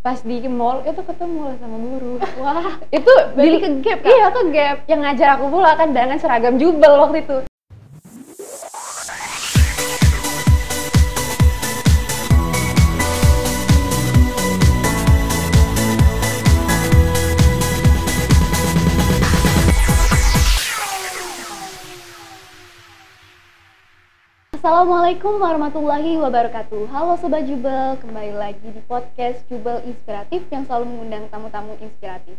pas di mall itu ketemu lah sama guru. Wah, itu berarti ke gap kan? Iya, ke gap. Yang ngajar aku pula kan dengan seragam jubel waktu itu. Assalamualaikum warahmatullahi wabarakatuh. Halo Sobat Jubel, kembali lagi di podcast Jubel Inspiratif yang selalu mengundang tamu-tamu inspiratif.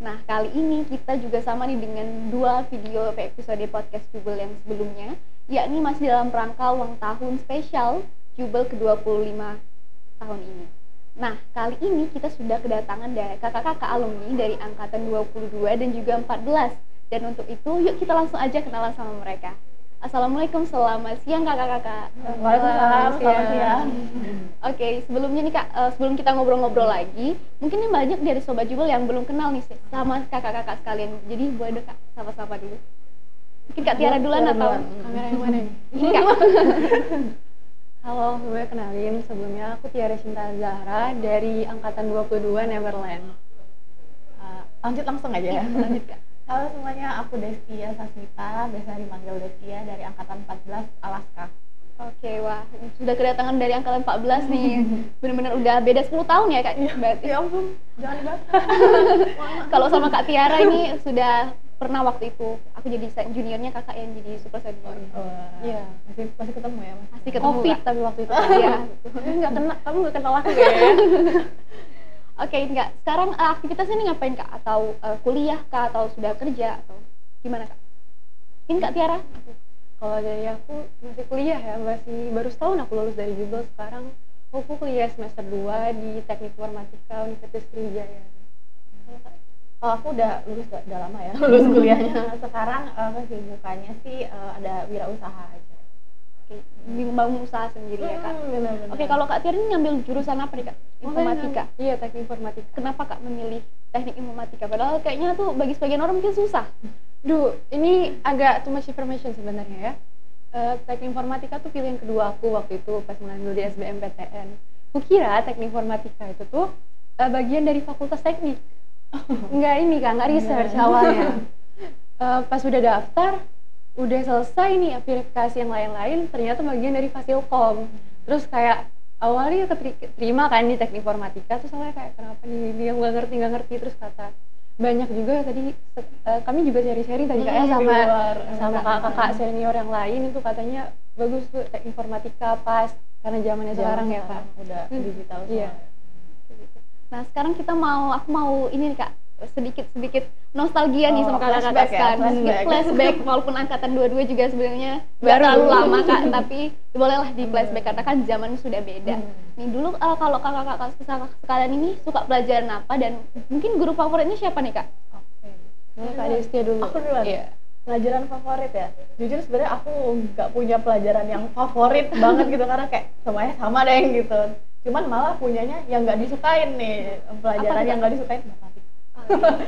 Nah, kali ini kita juga sama nih dengan dua video episode podcast Jubel yang sebelumnya, yakni masih dalam rangka ulang tahun spesial Jubel ke-25 tahun ini. Nah, kali ini kita sudah kedatangan dari kakak-kakak alumni dari angkatan 22 dan juga 14. Dan untuk itu, yuk kita langsung aja kenalan sama mereka. Assalamualaikum, selamat siang kakak-kakak. Waalaikumsalam, selamat siang. Oke, sebelumnya nih kak, sebelum kita ngobrol-ngobrol lagi, mungkin nih banyak dari Sobat Jubel yang belum kenal nih sama kakak-kakak sekalian. Jadi boleh deh kak, sapa-sapa dulu. Mungkin Kak Tiara duluan atau kamera yang mana nih? ini kak. Halo, gue kenalin, sebelumnya aku Tiara Cinta Zahra dari angkatan 22 Neverland. Lanjut langsung aja ya. Lanjut kak. Halo semuanya, aku Destia Sasmita, biasa dipanggil Destia dari angkatan 14 Alaska. Oke, wah sudah kedatangan dari angkatan 14 nih. Benar-benar udah beda 10 tahun ya kak. Berarti. Ya ampun, jangan dibahas. Kalau sama Kak Tiara ini sudah pernah waktu itu aku jadi juniornya, kakak yang jadi super senior. Iya, masih ketemu ya mas? Masih ketemu Covid Kak? tapi waktu itu. Iya. Kamu nggak kenal aku ya? Oke, enggak. Sekarang aktivitasnya ini ngapain kak? Atau kuliah kak? Atau sudah kerja? Atau gimana kak? Ini Kak Tiara? Kalau dari aku masih kuliah ya, masih baru setahun aku lulus dari Jubel. Sekarang aku kuliah semester 2 di Teknik Informatika Universitas Sriwijaya. Oh, aku udah lulus, udah lama ya lulus kuliahnya. Sekarang kesibukannya sih ada wirausaha aja. Membangun usaha sendiri ya kak? Benar-benar. Oke, kalau Kak Tiara ini ngambil jurusan apa nih kak? Informatika? Iya, Teknik Informatika. Kenapa kak memilih teknik informatika? Padahal kayaknya tuh bagi sebagian orang mungkin susah. Duh, ini agak too much information sebenarnya ya. Teknik Informatika tuh pilihan kedua aku waktu itu pas mengambil di SBMPTN. Kukira Teknik Informatika itu tuh bagian dari Fakultas Teknik. Enggak ini kak, enggak research awalnya. Pas udah daftar, udah selesai nih verifikasi yang lain-lain, ternyata bagian dari Fasilkom. Terus kayak awalnya keterima kan di Teknik Informatika, terus awalnya kayak kenapa nih ini yang nggak ngerti, terus kata banyak juga tadi kami juga sharing tadi kayak sama kakak-kakak senior yang lain itu katanya bagus tuh Teknik Informatika pas karena zamannya sekarang ya kak udah digital semua. Iya. Nah sekarang aku mau ini nih kak, sedikit nostalgia nih sama kakak-kakak flashback ya, sekarang. Sedikit flashback walaupun angkatan 22 juga sebenarnya nggak terlalu lama kak, tapi bolehlah di flashback karena kan zaman sudah beda. Nih dulu kalau kakak-kakak sekalian ini suka pelajaran apa dan mungkin guru favoritnya siapa nih kak? Boleh Kak Destia dulu. Aku duluan. Iya. Pelajaran favorit ya. Jujur sebenarnya aku nggak punya pelajaran yang favorit banget gitu karena kayak semuanya sama deh gitu. Cuman malah punyanya yang nggak disukain nih, pelajaran yang nggak disukain matematika.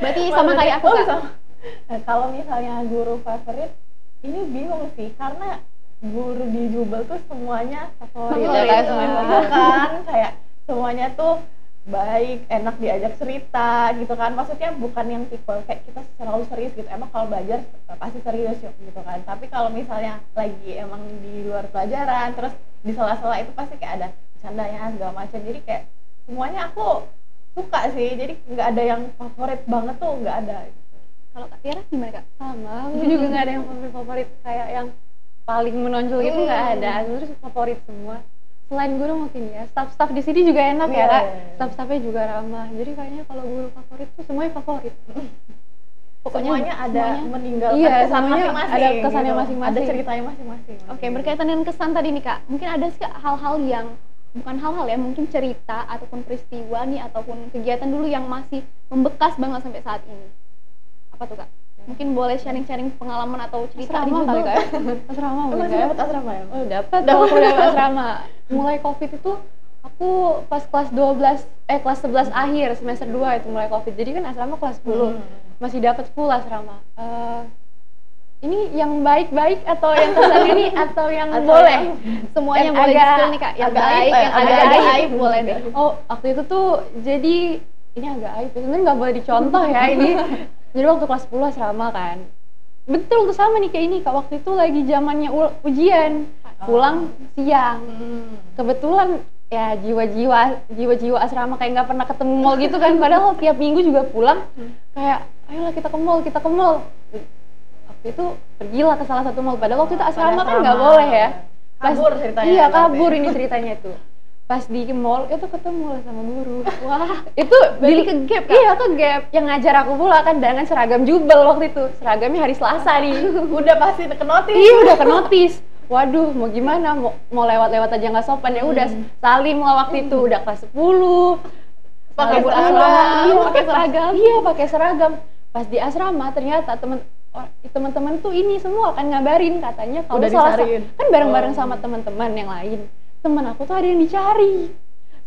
Berarti sama kayak aku kak? Sama. Nah, kalau misalnya guru favorit, ini bingung sih karena guru di Jubel tuh semuanya favorit Ya, kayak semuanya. kan kayak semuanya tuh baik, enak diajak cerita gitu kan. Maksudnya bukan yang tipe kayak kita selalu serius gitu. Emang kalau belajar pasti serius gitu kan. Tapi kalau misalnya lagi emang di luar pelajaran terus di sela-sela itu pasti kayak ada bercandanya segala macam. Jadi kayak semuanya aku suka sih. Jadi nggak ada yang favorit banget tuh, nggak ada. Kalau Kak Tiara gimana kak? Sama, aku juga nggak ada yang favorit kayak yang paling menonjol gitu nggak ada. Terus favorit semua. Selain guru mungkin ya, staff di sini juga enak ya kak. Staff-staffnya juga ramah. Jadi kayaknya kalau guru favorit tuh semuanya favorit. Pokoknya semuanya ada meninggalkan iya, kesan masing-masing. ada kesannya gitu. masing-masing. Ada ceritanya masing-masing. Oke, berkaitan dengan kesan tadi nih kak, mungkin ada sih kak hal-hal yang bukan hal-hal ya, mungkin cerita ataupun peristiwa nih ataupun kegiatan dulu yang masih membekas banget sampai saat ini. Apa tuh kak? Mungkin boleh sharing-sharing pengalaman atau cerita di Jubel kak? Asrama mungkin Masih ya. dapat asrama ya? Oh dapat dong, aku dapat asrama. Mulai COVID itu aku pas kelas 11 akhir semester 2 itu mulai COVID. Jadi kan asrama kelas 10. Masih dapat full asrama. ini yang baik-baik atau yang kesannya nih atau yang Atau boleh? Semuanya Yang boleh agak- di-spill nih Kak. Yang agak baik, aib ya, yang agak agak aib. aib boleh deh. Oh, waktu itu tuh jadi ini agak aib. Sebenarnya nggak boleh dicontoh ya ini. Jadi waktu kelas 10 asrama kan. Betul tuh sama nih kayak ini Kak. Waktu itu lagi zamannya ujian. Pulang siang. Kebetulan ya jiwa-jiwa asrama kayak nggak pernah ketemu mall gitu kan. Padahal tiap minggu juga pulang kayak ayolah kita ke mall. Waktu itu pergilah ke salah satu mall. Padahal waktu itu asrama kan nggak boleh ya. Kabur ceritanya. Iya berarti. kabur ini ceritanya tuh. Pas di mall itu ketemu lah sama guru. Wah, Itu berarti ke gap Kak? Iya ke gap. Yang ngajar aku pula kan dengan seragam jubel waktu itu. Seragamnya hari Selasa nih. Udah pasti ke notis. Iya udah ke notis. Waduh mau gimana mau lewat-lewat aja nggak sopan ya udah salim lah waktu itu udah kelas 10 Pakai Salim seragam. iya pakai seragam iya pakai seragam pas di asrama ternyata teman-teman tuh ini semua kan ngabarin katanya kalau Udah salah dicariin. kan bareng-bareng sama teman-teman yang lain teman aku tuh ada yang dicari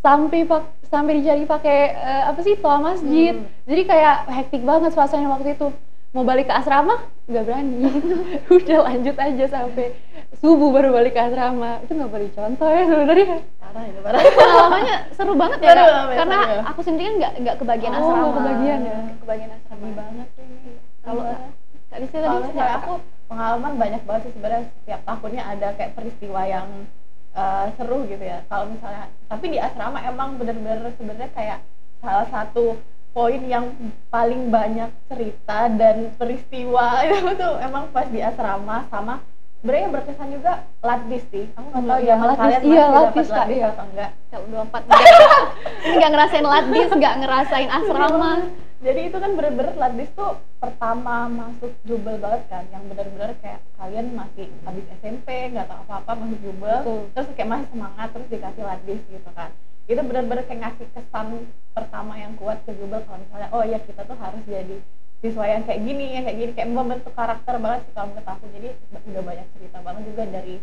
sampai dicari pakai apa sih toa masjid jadi kayak hektik banget suasananya waktu itu mau balik ke asrama nggak berani udah lanjut aja sampai subuh baru balik ke asrama itu nggak boleh contoh ya sebenarnya Parah itu parah. Pengalamannya seru banget ya Seru, Kak? seru. Karena aku sendiri kan nggak kebagian Oh, asrama. nggak kebagian ya? Nggak kebagian asrama. Sedih banget sih ini. Kalau Kak Lisa tadi Kalau seperti misalnya apa, aku pengalaman banyak banget sih sebenarnya setiap tahunnya ada kayak peristiwa yang seru gitu ya. Kalau misalnya tapi di asrama emang bener-bener sebenarnya kayak salah satu poin yang paling banyak cerita dan peristiwa itu tuh emang pas di asrama sama sebenarnya yang berkesan juga latdis sih. Aku nggak tahu Iya, zaman latdis. kalian Iya, masih latdis, dapat Kak, latdis iya. atau enggak? Kak 24 ini nggak ngerasain latdis, nggak ngerasain asrama. Jadi itu kan bener-bener latdis tuh pertama masuk jubel banget kan, yang bener-bener kayak kalian masih habis SMP nggak tahu apa-apa masuk jubel, Betul. terus kayak masih semangat terus dikasih latdis gitu kan. Itu bener-bener kayak ngasih kesan pertama yang kuat ke jubel kalau misalnya oh ya kita tuh harus jadi siswa yang kayak gini kayak membentuk karakter banget sih kalau menurut aku. Jadi udah banyak cerita banget juga dari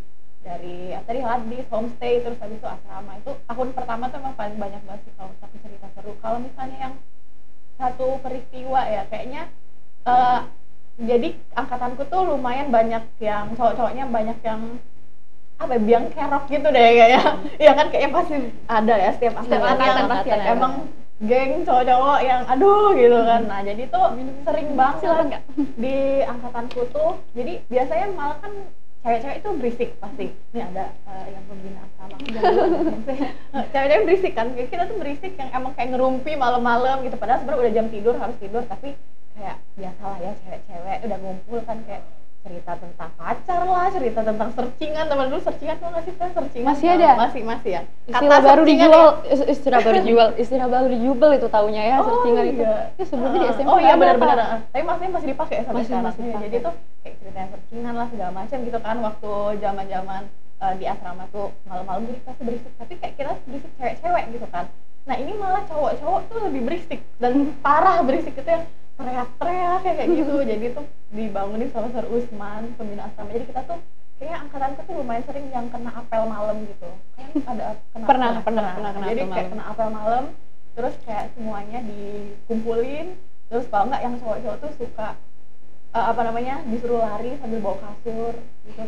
tadi latdis, homestay, terus habis itu asrama. Itu tahun pertama tuh emang paling banyak banget sih kalau menurut aku cerita seru. Kalau misalnya yang satu peristiwa ya kayaknya jadi angkatanku tuh lumayan banyak yang cowok-cowoknya banyak yang apa ya, biang kerok gitu deh kayaknya. Iya kan kayaknya pasti ada ya setiap angkatan pasti ada. Emang geng cowok-cowok yang aduh gitu kan. Nah, jadi tuh sering banget Silakan, Kak. di angkatanku tuh. Jadi biasanya malah kan cewek-cewek itu berisik pasti. Ini ada yang pembina asrama. Cewek-cewek berisik kan. Kita tuh berisik yang emang kayak ngerumpi malam-malam gitu. Padahal sebenarnya udah jam tidur harus tidur tapi kayak biasalah ya cewek-cewek udah ngumpul kan kayak cerita tentang pacar lah, cerita tentang searchingan. Teman dulu searchingan tuh nggak sih kan searchingan? Masih ada? Masih ya. istilah baru searchingan dijual ya- istilah baru dijubel itu taunya ya Oh, searchingan itu iya. ya sebelumnya di SMP oh iya ada, benar-benar. Kak. Tapi maksudnya masih dipakai sampai Masih sekarang. dipakai. Jadi tuh kayak ceritanya searchingan lah segala macam gitu kan waktu zaman-zaman di asrama tuh malam-malam jadi pasti berisik. Tapi kayak kita berisik cewek-cewek gitu kan. Nah ini malah cowok-cowok tuh lebih berisik dan parah berisik itu yang teriak-teriak kayak gitu. Jadi tuh dibangunin sama Sir Usman pembina asrama. Jadi kita tuh kayaknya angkatanku tuh lumayan sering yang kena apel malam gitu. Kan ada kena Pernah apel. kena Jadi apel kayak malam. kena apel malam terus kayak semuanya dikumpulin terus kalau nggak yang cowok-cowok tuh suka disuruh lari sambil bawa kasur gitu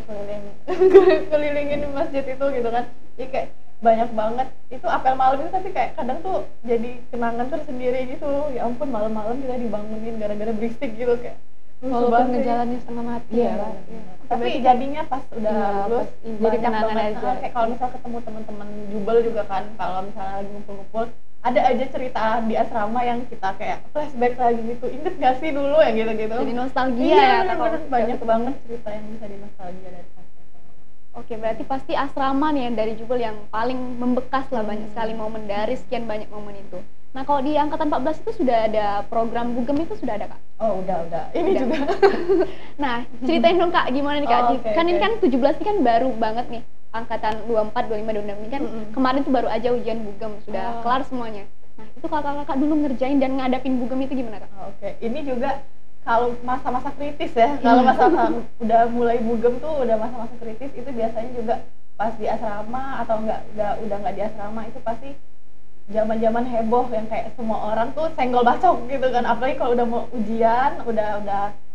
kelilingin masjid itu gitu kan. Jadi kayak banyak banget itu apel malam itu tapi kayak kadang tuh jadi kenangan tersendiri gitu. Ya ampun malam-malam kita dibangunin gara-gara berisik gitu kayak lucu walaupun banget sih. ngejalannya setengah mati Iya, ya iya. Tapi jadinya pas udah Iya, lulus pas jadi banyak kenangan banget. aja. Kayak kalau misal ketemu teman-teman jubel juga kan kalau misalnya lagi ngumpul-ngumpul ada aja cerita di asrama yang kita kayak flashback lagi gitu. Ingat gak sih dulu ya gitu-gitu. Jadi nostalgia Iya, ya Kak, bener-bener kalau banyak ketemu. banget cerita yang bisa dinostalgia dari pas asrama. Oke, berarti pasti asrama nih yang dari Jubel yang paling membekas lah, banyak sekali momen dari sekian banyak momen itu. Nah, kalau di angkatan 14 itu sudah ada program Bugem itu sudah ada Kak? Oh udah. Ini Udah. juga. Nah, ceritain dong Kak, gimana nih Kak? Oh, oke, Kan ini oke. kan 17 ini kan baru banget nih. Angkatan 24, 25, 26 ini kan kemarin tuh baru aja ujian Bugem, sudah Oh. kelar semuanya. Nah, itu kakak-kakak dulu ngerjain dan ngadapin Bugem itu gimana Kak? Oh, oke, ini juga kalau masa-masa kritis ya, kalau masa-masa udah mulai bugem tuh udah masa-masa kritis itu biasanya juga pas di asrama atau udah nggak di asrama itu pasti zaman-zaman heboh yang kayak semua orang tuh senggol bacok gitu kan, apalagi kalau udah mau ujian, udah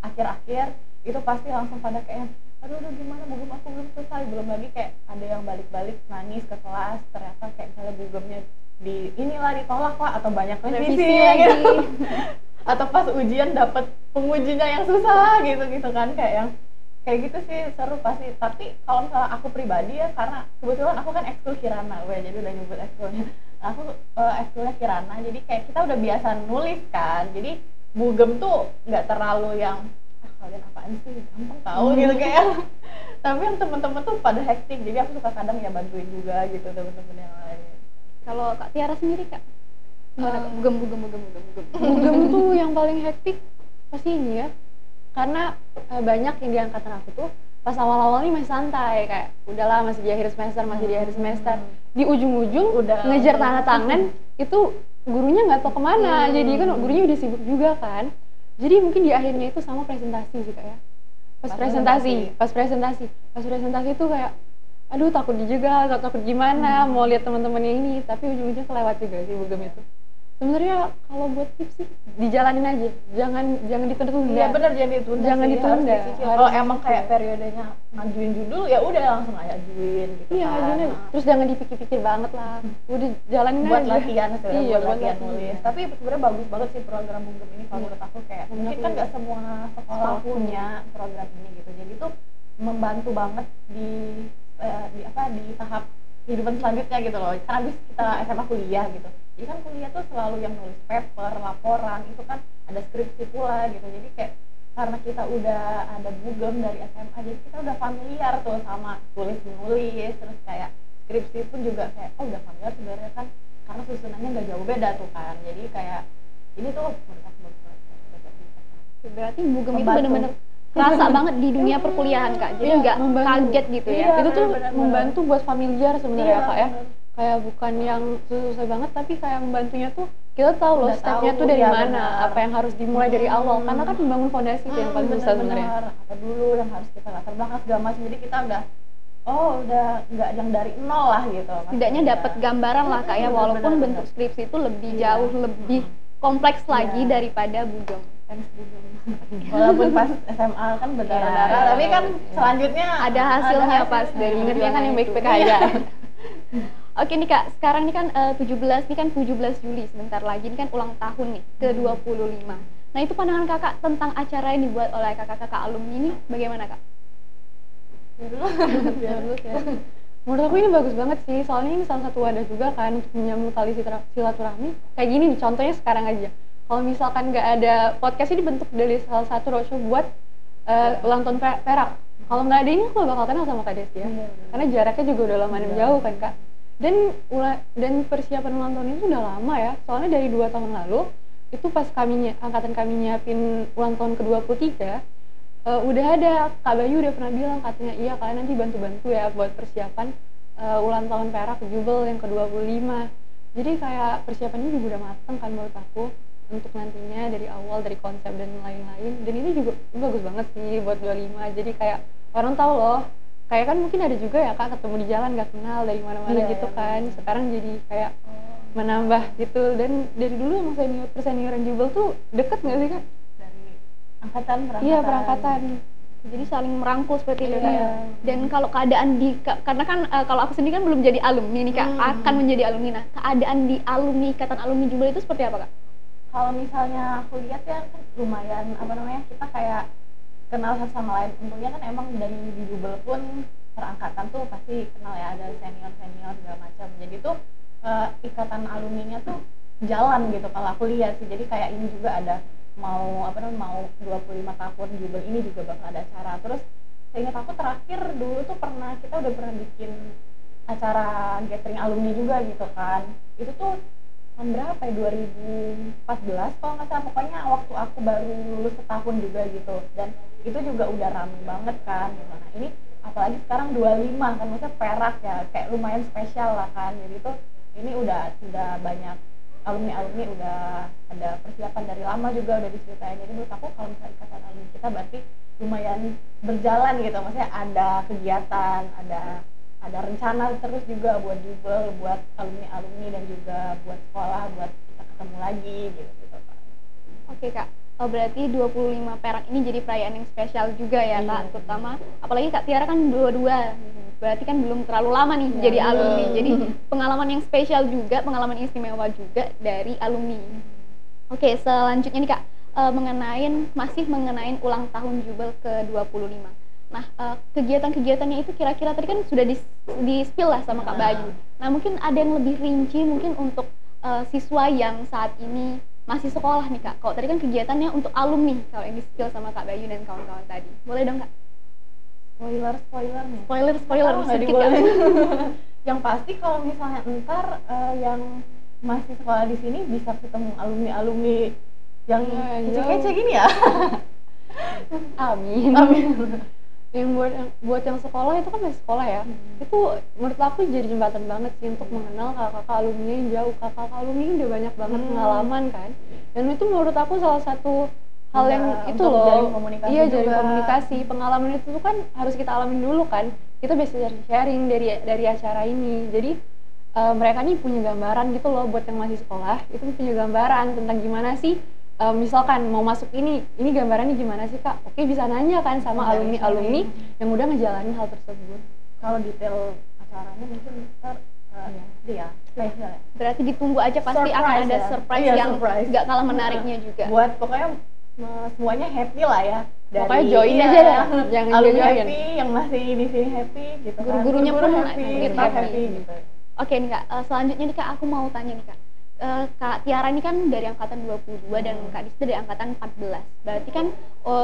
akhir-akhir itu pasti langsung pada kayak aduh gimana bugem aku belum selesai, belum lagi kayak ada yang balik-balik nangis ke kelas ternyata kayak misalnya bugemnya inilah ditolak lah atau banyak revisi lagi gitu. Atau pas ujian dapet pengujinya yang susah gitu kan, kayak gitu sih seru pasti. Tapi kalau misalnya aku pribadi ya, karena kebetulan aku kan ekskul Kirana, jadi udah nyebut ekskulnya. Aku ekskulnya Kirana, jadi kayak kita udah biasa nulis kan, jadi bugem tuh nggak terlalu yang kalian apaan sih, gampang tahu gitu kayak. Tapi yang temen-temen tuh pada hektik, jadi aku suka kadang ya bantuin juga gitu temen-temen yang lain. Kalau Kak Tiara sendiri Kak, gimana Kak? Bugem. Bugem tuh yang paling hektik pasti ini ya, karena banyak yang di angkatan aku tuh pas awal-awal nih masih santai, kayak udahlah masih di akhir semester, di ujung-ujung Udah ngejar tanda tangan itu gurunya nggak tahu kemana, jadi kan gurunya udah sibuk juga kan, jadi mungkin di akhirnya itu sama presentasi sih Kak ya. Pas presentasi tuh kayak aduh takut dijegal, takut gimana, mau lihat teman-temannya ini, tapi ujung-ujungnya kelewat juga sih bugem itu. Sebenarnya kalau buat tips sih dijalanin aja, jangan ditunda. Iya benar, jangan ditunda. Kalau emang kayak periodenya ngajuin judul ya udah langsung ajuin gitu. Iya, kan. Terus jangan dipikir-pikir banget lah. Udah jalanin buat aja. Latihan sebenarnya, Iya, buat latihan nulis. Tapi sebenarnya bagus banget sih program bugem ini kalau menurut aku, kayak mungkin kan nggak semua sekolah punya program ini gitu. Jadi tuh membantu banget di tahap kehidupan selanjutnya gitu loh. Karena habis kita SMA kuliah gitu. Jadi kan kuliah tuh selalu yang nulis paper, laporan, itu kan ada skripsi pula gitu. Jadi kayak karena kita udah ada bugem dari SMA, jadi kita udah familiar tuh sama tulis-menulis, terus kayak skripsi pun juga kayak udah familiar sebenarnya kan, karena susunannya nggak jauh beda tuh kan. Jadi kayak ini tuh menurut aku bagus banget. Berarti bugem itu benar-benar kerasa banget di dunia perkuliahan Kak, jadi nggak kaget gitu ya. Itu tuh bener. membantu buat familiar sebenarnya Kak ya. Bener. Kayak bukan yang susah banget, tapi kayak membantunya tuh kita tahu loh Udah stepnya tahu, tuh dari ya mana, benar. apa yang harus dimulai dari awal, karena kan membangun fondasi itu yang paling susah sebenarnya. Apa dulu yang harus kita latar belakang segala macam, jadi kita udah nggak yang dari nol lah gitu. Setidaknya dapat gambaran lah Kak ya, walaupun bentuk skripsi itu lebih jauh lebih kompleks lagi daripada bugem. Walaupun pas SMA kan berdarah-darah, tapi kan selanjutnya ada hasilnya pas dari Ingatnya kan yang baik-baik itu. aja. Oke nih Kak, sekarang nih kan 17 Juli, sebentar lagi ini kan ulang tahun nih ke-25. Nah itu pandangan Kakak tentang acara yang dibuat oleh kakak-kakak alumni ini bagaimana Kak? Menurut aku ini bagus banget sih, soalnya ini salah satu wadah juga kan untuk menyambung tali silaturahmi. Kayak gini nih, contohnya sekarang aja. Kalau misalkan nggak ada podcast ini dibentuk dari salah satu roadshow buat ulang tahun Perak. Kalau nggak ada ini aku bakal kenal sama Kak Desti ya, karena jaraknya juga udah lumayan jauh kan Kak. Dan persiapan ulang tahun itu udah lama ya, soalnya dari 2 tahun lalu itu pas angkatan kami nyiapin ulang tahun ke-23, udah ada Kak Bayu udah pernah bilang katanya iya kalian nanti bantu-bantu ya buat persiapan ulang tahun Perak Jubel yang ke-25. Jadi kayak persiapannya juga udah mateng kan menurut aku untuk nantinya, dari awal, dari konsep dan lain-lain. Dan ini juga bagus banget sih buat 25, jadi kayak orang tahu loh, kayak kan mungkin ada juga ya Kak ketemu di jalan gak kenal dari mana-mana gitu kan. Sekarang jadi kayak menambah gitu, dan dari dulu emang persenioran Jubel tuh deket gak sih Kak? Dari angkatan Iya, perangkatan. Jadi saling merangkul seperti itu Kak. Iya. Dan kalau keadaan karena kan kalau aku sendiri kan belum jadi alumni nih Kak, akan menjadi alumni. Nah, keadaan di ikatan alumni Jubel itu seperti apa Kak? Kalau misalnya aku lihat ya kan lumayan kita kayak kenal satu sama lain. Untungnya kan emang dari di Jubel pun perangkatan tuh pasti kenal ya, ada senior segala macam. Jadi tuh ikatan alumninya tuh jalan gitu kalau aku lihat sih. Jadi kayak ini juga ada mau 25 tahun Jubel ini juga bakal ada acara. Terus seingat aku terakhir dulu tuh kita udah pernah bikin acara gathering alumni juga gitu kan. Itu tuh tahun berapa ya, 2014 kalau nggak salah, pokoknya waktu aku baru lulus setahun juga gitu. Dan itu juga udah rame banget kan gitu. Nah ini apalagi sekarang 25 kan, maksudnya Perak ya, kayak lumayan spesial lah kan. Jadi tuh ini udah banyak alumni udah ada persiapan dari lama juga udah diceritain. Jadi menurut aku kalau misalnya ikatan alumni kita berarti lumayan berjalan gitu, maksudnya ada kegiatan, ada rencana terus juga buat Jubel, buat alumni dan juga buat sekolah, buat kita ketemu lagi gitu kan. Oke Kak, berarti 25 perak ini jadi perayaan yang spesial juga ya Kak, terutama apalagi Kak Tiara kan 22, berarti kan belum terlalu lama nih jadi alumni, jadi pengalaman yang spesial juga, pengalaman istimewa juga dari alumni. Oke, selanjutnya nih Kak, masih mengenai ulang tahun Jubel ke-25. Nah, kegiatan-kegiatannya itu kira-kira tadi kan sudah di-spill lah sama Kak Bayu. Nah, mungkin ada yang lebih rinci mungkin untuk siswa yang saat ini masih sekolah nih Kak. Kalau tadi kan kegiatannya untuk alumni, kalau yang di-spill sama Kak Bayu dan kawan-kawan tadi. Boleh dong Kak? Spoiler nih. Spoiler sedikit Kak. Yang pasti kalau misalnya ntar yang masih sekolah di sini bisa ketemu alumni yang kece-kece gini ya. Amin. Yang buat yang sekolah itu kan masih sekolah ya. Itu menurut aku jadi jembatan banget sih untuk mengenal kakak-kakak alumni yang jauh. Kakak-kakak alumni udah banyak banget pengalaman kan. Dan itu menurut aku salah satu hal yang itu loh. Jalin komunikasi. Pengalaman itu tuh kan harus kita alamin dulu kan. Kita bisa sharing dari acara ini. Jadi mereka nih punya gambaran gitu loh buat yang masih sekolah. Itu punya gambaran tentang gimana sih misalkan mau masuk ini gambarannya gimana sih Kak? Oke, bisa nanya kan sama alumni yang udah ngejalanin hal tersebut. Kalau detail acaranya mungkin ntar spesial ya. Berarti ditunggu aja, pasti akan ada surprise yang nggak kalah menariknya juga. Buat pokoknya semuanya happy lah ya. Pokoknya join aja lah, jangan alumni join. Happy, yang masih di sini happy gitu kan. Guru-gurunya pun happy gitu. Oke nih Kak, selanjutnya nih Kak, aku mau tanya nih Kak. Kak Tiara ini kan dari angkatan 22 dan Kak Dista dari angkatan 14. Berarti kan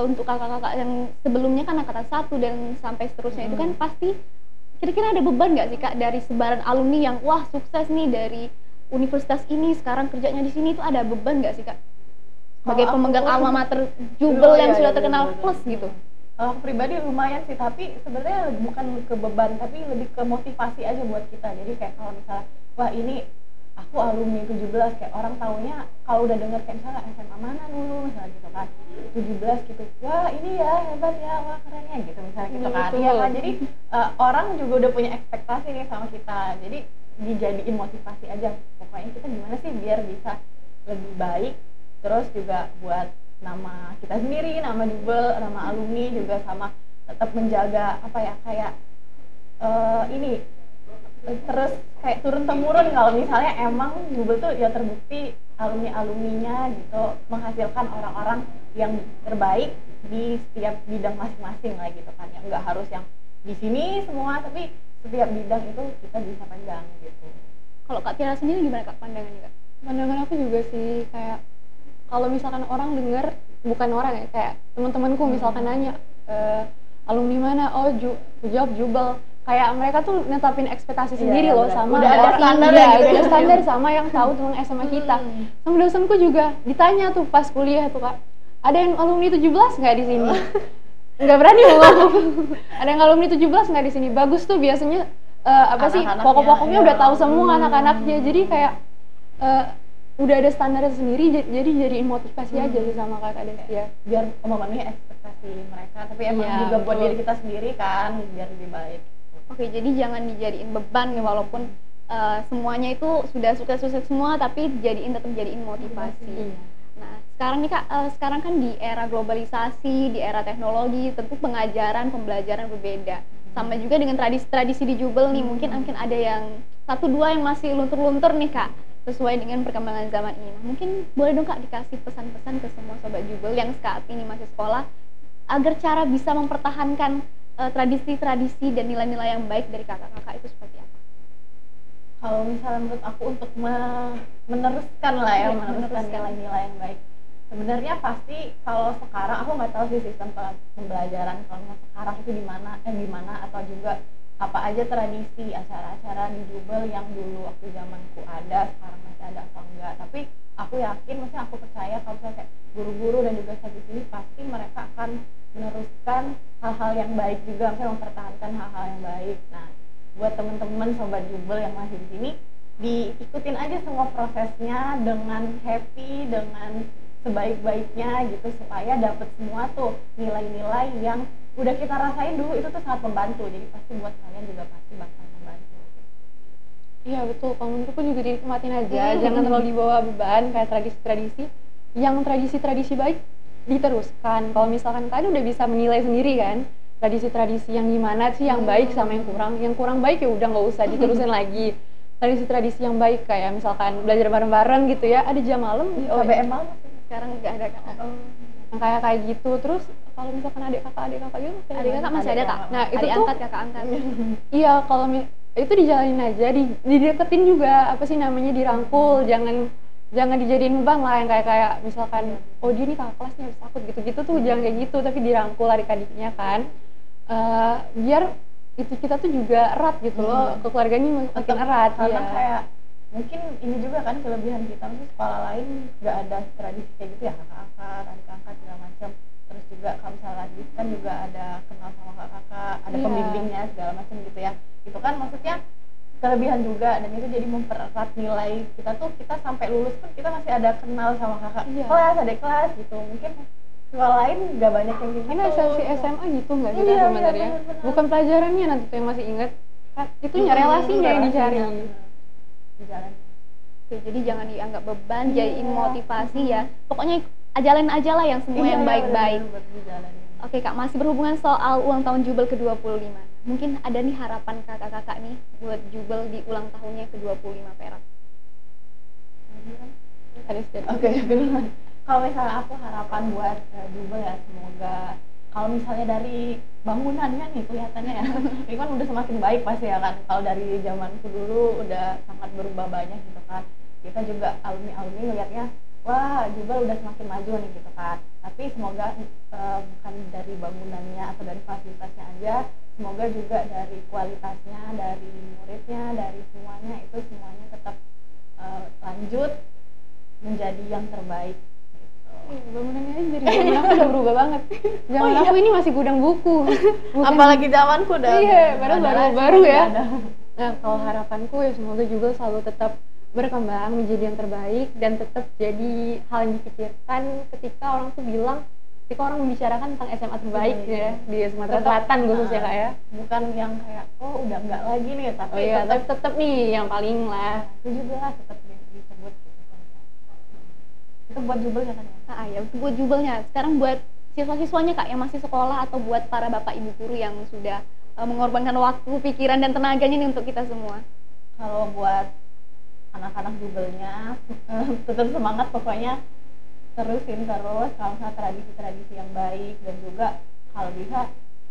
untuk kakak-kakak yang sebelumnya kan angkatan 1 dan sampai seterusnya itu kan pasti kira-kira ada beban nggak sih Kak dari sebaran alumni yang wah sukses nih dari universitas ini sekarang kerjanya di sini, itu ada beban nggak sih Kak? Sebagai pemegang alma mater Jubel yang sudah terkenal plus gitu. Kalau aku pribadi lumayan sih, tapi sebenarnya bukan ke beban, tapi lebih ke motivasi aja buat kita. Jadi kayak kalau misalnya wah ini aku alumni 17, kayak orang taunya kalau udah denger kayak misalnya SMA mana dulu misalnya gitu kan 17 gitu, wah ini ya hebat ya, wah keren ya gitu misalnya gitu kan. Iya kan, jadi orang juga udah punya ekspektasi nih sama kita, jadi dijadiin motivasi aja pokoknya kita gimana sih biar bisa lebih baik, terus juga buat nama kita sendiri, nama Jubel, nama alumni juga sama tetap menjaga apa ya kayak ini terus kayak turun-temurun kalau misalnya emang Jubel tuh ya terbukti alumni-alumninya gitu menghasilkan orang-orang yang terbaik di setiap bidang masing-masing lah gitu kan, ya nggak harus yang di sini semua, tapi setiap bidang itu kita bisa pandang gitu. Kalau Kak Tiara sendiri gimana Kak pandangannya Kak? Pandangan aku juga sih kayak kalau misalkan orang dengar, bukan orang ya, kayak teman-temanku misalkan nanya alumni mana, oh jawab Jubel, kayak mereka tuh netapin ekspektasi sendiri loh sama udah ada standar gitu ya, standar sama yang tahu tentang SMA kita. Sama dosenku juga ditanya tuh pas kuliah tuh Kak, ada yang alumni 17 nggak di sini? Nggak berani ngomong. Ada yang alumni 17 nggak di sini? Bagus tuh biasanya apa sih pokok-pokoknya udah tahu semua anak-anaknya. Jadi kayak udah ada standarnya sendiri, jadi jadiin motivasi aja sih sama Kakak Destia biar memenuhi ekspektasi mereka, tapi emang juga buat diri kita sendiri kan biar lebih baik. Oke, jadi jangan dijadiin beban nih, walaupun semuanya itu sudah sukses-sukses semua, tapi tetap jadiin motivasi. Nah, sekarang nih Kak, sekarang kan di era globalisasi, di era teknologi, tentu pembelajaran berbeda. Sama juga dengan tradisi-tradisi di Jubel nih, mungkin ada yang 1-2 yang masih luntur-luntur nih Kak, sesuai dengan perkembangan zaman ini. Nah, mungkin boleh dong Kak dikasih pesan-pesan ke semua sobat Jubel yang saat ini masih sekolah, agar cara bisa mempertahankan tradisi-tradisi dan nilai-nilai yang baik dari kakak-kakak itu seperti apa? Kalau misalnya menurut aku untuk meneruskan nilai-nilai yang baik, sebenarnya pasti kalau sekarang aku nggak tahu sih sistem pembelajaran kalau sekarang itu gimana atau juga apa aja tradisi acara-acara di Jubel yang dulu waktu zamanku ada sekarang masih ada atau enggak, tapi aku yakin, maksudnya aku percaya kalau misalnya kayak guru-guru dan juga staff di sini pasti mereka akan meneruskan hal-hal yang baik juga, misalnya mempertahankan hal-hal yang baik. Nah, buat teman-teman sobat Jubel yang masih di sini, diikutin aja semua prosesnya dengan happy, dengan sebaik-baiknya gitu, supaya dapat semua tuh nilai-nilai yang udah kita rasain dulu, itu tuh sangat membantu. Jadi pasti buat kalian juga pasti bakal membantu. Iya betul, kalau menurutku juga dinikmatin aja, jangan terlalu dibawa beban kayak tradisi-tradisi. Yang tradisi-tradisi baik diteruskan. Kalau misalkan kalian udah bisa menilai sendiri kan tradisi-tradisi yang gimana sih yang baik sama yang kurang baik ya udah nggak usah diterusin lagi. Tradisi-tradisi yang baik kayak misalkan belajar bareng-bareng gitu ya, ada jam malam, KBM malam Sekarang nggak ada Kak. yang kayak gitu. Terus kalau misalkan adik kakak gitu Adik kakak masih ada Kak? nah itu Adik tuh angkat, kakak angkat. iya, kalau itu dijalanin aja, dideketin juga, apa sih namanya, dirangkul, jangan dijadiin beban lah yang kayak misalkan oh dia nih kakak kelasnya harus takut gitu-gitu tuh, jangan kayak gitu, tapi dirangkul adik-adiknya kan. Biar itu kita tuh juga erat gitu loh, keluarganya makin erat. Karena kayak mungkin ini juga kan kelebihan kita, tuh sekolah lain nggak ada tradisi kayak gitu ya, kakak angkat, adik angkat segala macam. Terus juga kalau misalnya lagi kan juga ada kenal sama kakak, ada pembimbingnya segala macam gitu ya. Itu kan maksudnya kelebihan juga, dan itu jadi mempererat nilai kita tuh, kita sampai lulus pun kita masih ada kenal sama kakak kelas, adik kelas gitu. Mungkin sekolah lain nggak banyak yang gitu. Ini SLC SMA gitu nggak sih kan sebenarnya? Bukan pelajarannya nanti tuh yang masih inget, itunya relasinya yang dicari. Di jalan. Oke, jadi jangan dianggap beban, jadiin motivasi ya. Pokoknya jalanin aja lah yang semua yang baik-baik. Oke Kak, masih berhubungan soal ulang tahun Jubel ke-25. Mungkin ada nih harapan kakak-kakak nih buat Jubel di ulang tahunnya ke-25 Perak. Oke, kalau misalnya aku harapan buat Jubel ya, semoga kalau misalnya dari bangunannya nih kelihatannya ya, ini kan udah semakin baik pasti ya kan. Kalau dari zamanku dulu udah sangat berubah banyak gitu kan. Kita juga alumni ngelihatnya, wah Jubel udah semakin maju nih gitu kan. Tapi semoga bukan dari bangunannya atau dari fasilitasnya aja, semoga juga dari kualitasnya, dari muridnya, dari semuanya, itu semuanya tetap lanjut menjadi yang terbaik. Bangunannya aja dari zaman aku udah berubah banget. Zaman aku ini masih gudang buku. Apalagi zamanku udah. Iya, padahal baru ya. Nah, kalau harapanku ya semoga juga selalu tetap berkembang menjadi yang terbaik dan tetap jadi hal yang dipikirkan ketika orang tuh bilang, ketika orang membicarakan tentang SMA terbaik ya di Sumatera Selatan khususnya Kak ya. Bukan yang kayak oh udah enggak lagi nih, tapi tetap nih yang paling lah. Itu juga tetap disebut gitu kan. Itu buat Jubel katanya. Ya, itu buat Jubelnya. Sekarang buat siswa-siswanya Kak yang masih sekolah, atau buat para bapak ibu guru yang sudah mengorbankan waktu, pikiran dan tenaganya nih untuk kita semua. Kalau buat anak-anak Jubelnya tetap semangat, pokoknya terusin terus kalau misalnya tradisi-tradisi yang baik, dan juga kalau bisa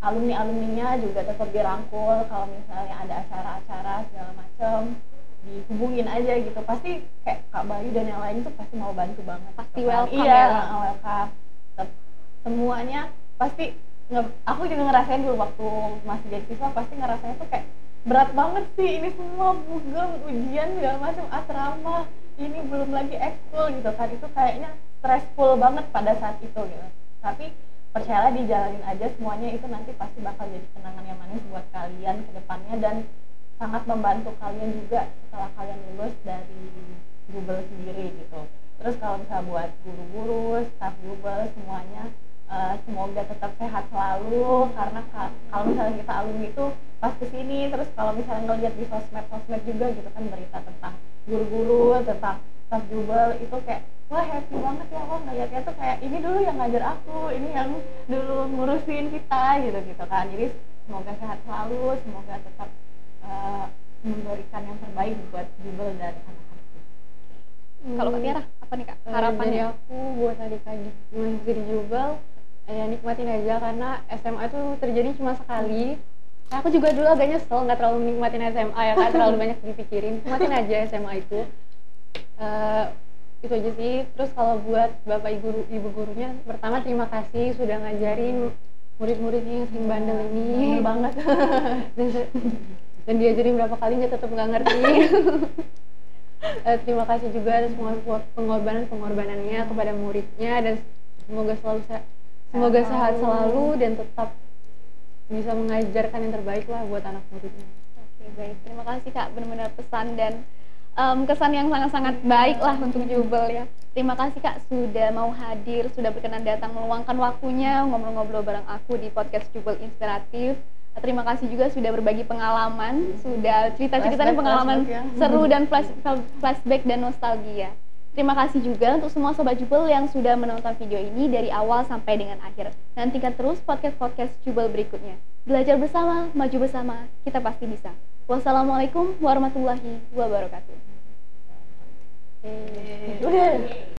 alumni-alumninya juga tetap dirangkul. Kalau misalnya ada acara-acara segala macam, dihubungin aja gitu, pasti kayak Kak Bayu dan yang lain tuh pasti mau bantu banget, pasti welcome. Iya, welcome. Semuanya pasti. Aku juga ngerasain dulu waktu masih jadi siswa, pasti ngerasain tuh kayak berat banget sih ini semua, bugem, ujian segala macam, asrama, ini belum lagi ekskul gitu kan. Itu kayaknya stressful banget pada saat itu gitu. Tapi percayalah, dijalanin aja semuanya, itu nanti pasti bakal jadi kenangan yang manis buat kalian ke depannya, dan sangat membantu kalian juga setelah kalian lulus dari Jubel sendiri gitu. Terus kalau misalnya buat guru-guru, staf Jubel semuanya, semoga tetap sehat selalu, karena kalau misalnya kita alumni itu pas kesini, terus kalau misalnya ngeliat di sosmed juga gitu kan, berita tentang guru-guru, tentang staf Jubel, itu kayak wah happy banget ya, wah ngeliatnya tuh kayak ini dulu yang ngajar aku, ini yang dulu ngurusin kita gitu kan. Jadi semoga sehat selalu, semoga tetap memberikan yang terbaik buat Jubel dan anak-anak. Kalau Kak Tiara, apa nih Kak harapannya? Dari aku buat adik-adik yang masih di Jubel, ya nikmatin aja, karena SMA itu terjadi cuma sekali. Nah, aku juga dulu agak nyesel nggak terlalu nikmatin SMA ya Kak, terlalu banyak dipikirin. Nikmatin aja SMA itu. Itu aja sih. Terus kalau buat bapak ibu gurunya, pertama terima kasih sudah ngajarin murid-muridnya yang sering bandel ini. Banget. Dan diajarin berapa kali tetap nggak ngerti. Terima kasih juga atas semua pengorbanannya kepada muridnya, dan semoga sehat selalu dan tetap bisa mengajarkan yang terbaik lah buat anak muridnya. Oke, baik. Terima kasih Kak, benar-benar pesan dan kesan yang sangat-sangat baik lah untuk Jubel ya. Terima kasih Kak sudah mau hadir, sudah berkenan datang meluangkan waktunya ngobrol-ngobrol bareng aku di podcast Jubel Inspiratif. Terima kasih juga sudah berbagi pengalaman, sudah cerita-cerita dan pengalaman seru dan flashback dan nostalgia. Terima kasih juga untuk semua Sobat Jubel yang sudah menonton video ini dari awal sampai dengan akhir. Nantikan terus podcast-podcast Jubel berikutnya. Belajar bersama, maju bersama, kita pasti bisa. Wassalamualaikum warahmatullahi wabarakatuh. Udah.